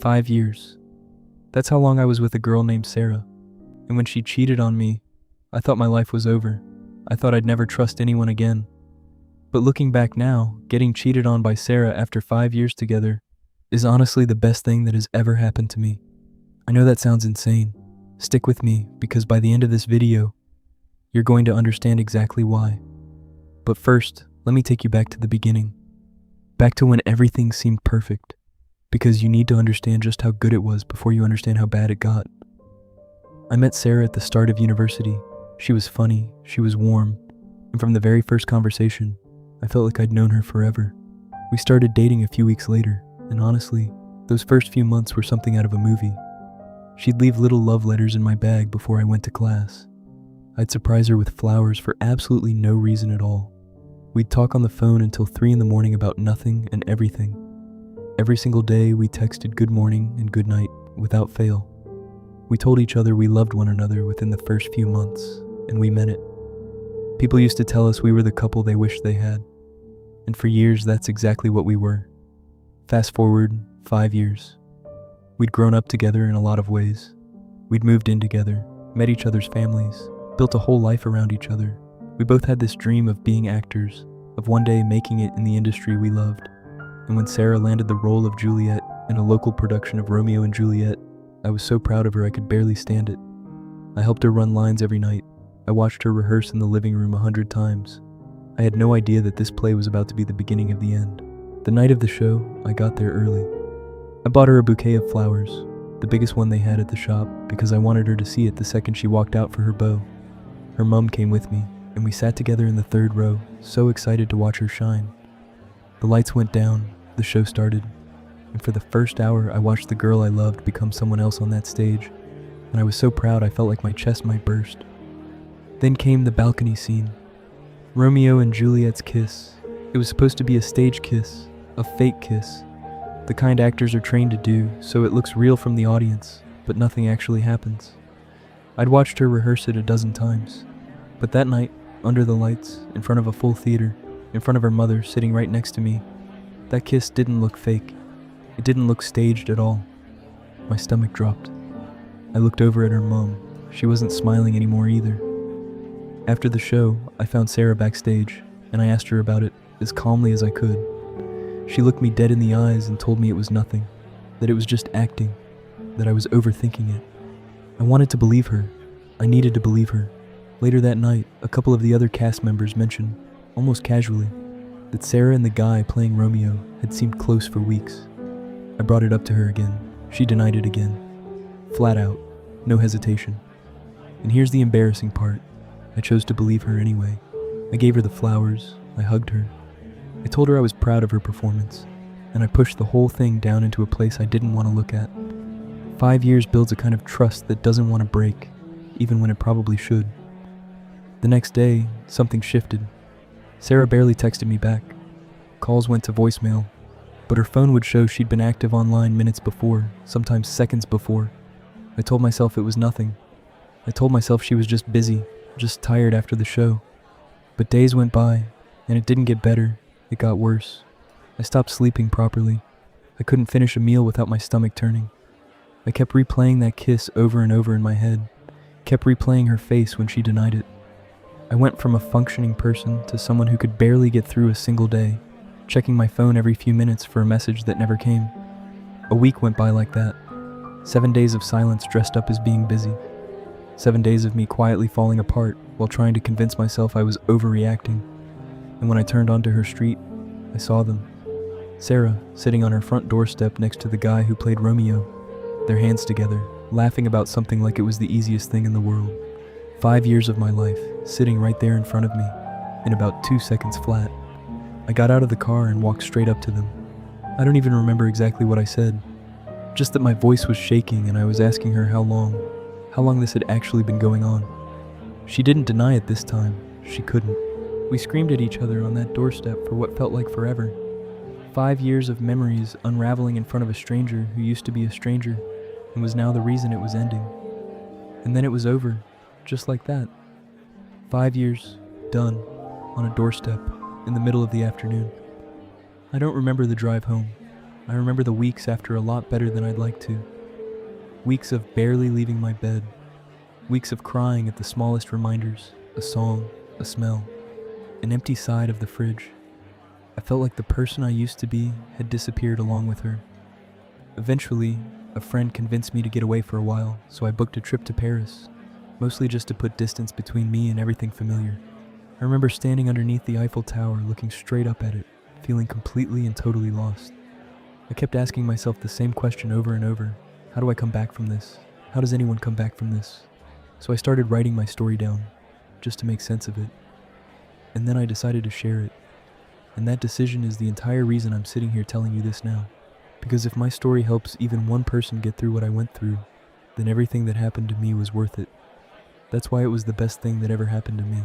5 years. That's how long I was with a girl named Sarah. And when she cheated on me, I thought my life was over. I thought I'd never trust anyone again. But looking back now, getting cheated on by Sarah after 5 years together is honestly the best thing that has ever happened to me. I know that sounds insane. Stick with me, because by the end of this video, you're going to understand exactly why. But first, let me take you back to the beginning. Back to when everything seemed perfect. Because you need to understand just how good it was before you understand how bad it got. I met Sarah at the start of university. She was funny, she was warm, and from the very first conversation, I felt like I'd known her forever. We started dating a few weeks later, and honestly, those first few months were something out of a movie. She'd leave little love letters in my bag before I went to class. I'd surprise her with flowers for absolutely no reason at all. We'd talk on the phone until 3 in the morning about nothing and everything. Every single day, we texted good morning and good night without fail. We told each other we loved one another within the first few months, and we meant it. People used to tell us we were the couple they wished they had. And for years, that's exactly what we were. Fast forward 5 years. We'd grown up together in a lot of ways. We'd moved in together, met each other's families, built a whole life around each other. We both had this dream of being actors, of one day making it in the industry we loved. And when Sarah landed the role of Juliet in a local production of Romeo and Juliet, I was so proud of her I could barely stand it. I helped her run lines every night. I watched her rehearse in the living room 100 times. I had no idea that this play was about to be the beginning of the end. The night of the show, I got there early. I bought her a bouquet of flowers, the biggest one they had at the shop, because I wanted her to see it the second she walked out for her beau. Her mom came with me, and we sat together in the 3rd row, so excited to watch her shine. The lights went down, the show started, and for the first hour I watched the girl I loved become someone else on that stage, and I was so proud I felt like my chest might burst. Then came the balcony scene. Romeo and Juliet's kiss. It was supposed to be a stage kiss, a fake kiss, the kind actors are trained to do, so it looks real from the audience, but nothing actually happens. I'd watched her rehearse it a dozen times, but that night, under the lights, in front of a full theater, in front of her mother sitting right next to me, that kiss didn't look fake. It didn't look staged at all. My stomach dropped. I looked over at her mom. She wasn't smiling anymore either. After the show, I found Sarah backstage, and I asked her about it as calmly as I could. She looked me dead in the eyes and told me it was nothing, that it was just acting, that I was overthinking it. I wanted to believe her. I needed to believe her. Later that night, a couple of the other cast members mentioned, almost casually, that Sarah and the guy playing Romeo had seemed close for weeks. I brought it up to her again. She denied it again. Flat out, no hesitation. And here's the embarrassing part. I chose to believe her anyway. I gave her the flowers. I hugged her. I told her I was proud of her performance, and I pushed the whole thing down into a place I didn't want to look at. 5 years builds a kind of trust that doesn't want to break, even when it probably should. The next day, something shifted. Sarah barely texted me back. Calls went to voicemail, but her phone would show she'd been active online minutes before, sometimes seconds before. I told myself it was nothing. I told myself she was just busy, just tired after the show. But days went by, and it didn't get better, it got worse. I stopped sleeping properly. I couldn't finish a meal without my stomach turning. I kept replaying that kiss over and over in my head, kept replaying her face when she denied it. I went from a functioning person to someone who could barely get through a single day, checking my phone every few minutes for a message that never came. A week went by like that. 7 days of silence dressed up as being busy. 7 days of me quietly falling apart while trying to convince myself I was overreacting. And when I turned onto her street, I saw them. Sarah, sitting on her front doorstep next to the guy who played Romeo, their hands together, laughing about something like it was the easiest thing in the world. 5 years of my life, sitting right there in front of me, in about 2 seconds flat. I got out of the car and walked straight up to them. I don't even remember exactly what I said, just that my voice was shaking and I was asking her how long this had actually been going on. She didn't deny it this time. She couldn't. We screamed at each other on that doorstep for what felt like forever. 5 years of memories unraveling in front of a stranger who used to be a stranger and was now the reason it was ending. And then it was over, just like that. 5 years, done, on a doorstep, in the middle of the afternoon. I don't remember the drive home. I remember the weeks after a lot better than I'd like to. Weeks of barely leaving my bed. Weeks of crying at the smallest reminders, a song, a smell, an empty side of the fridge. I felt like the person I used to be had disappeared along with her. Eventually, a friend convinced me to get away for a while, so I booked a trip to Paris, mostly just to put distance between me and everything familiar. I remember standing underneath the Eiffel Tower, looking straight up at it, feeling completely and totally lost. I kept asking myself the same question over and over. How do I come back from this? How does anyone come back from this? So I started writing my story down, just to make sense of it. And then I decided to share it. And that decision is the entire reason I'm sitting here telling you this now. Because if my story helps even one person get through what I went through, then everything that happened to me was worth it. That's why it was the best thing that ever happened to me.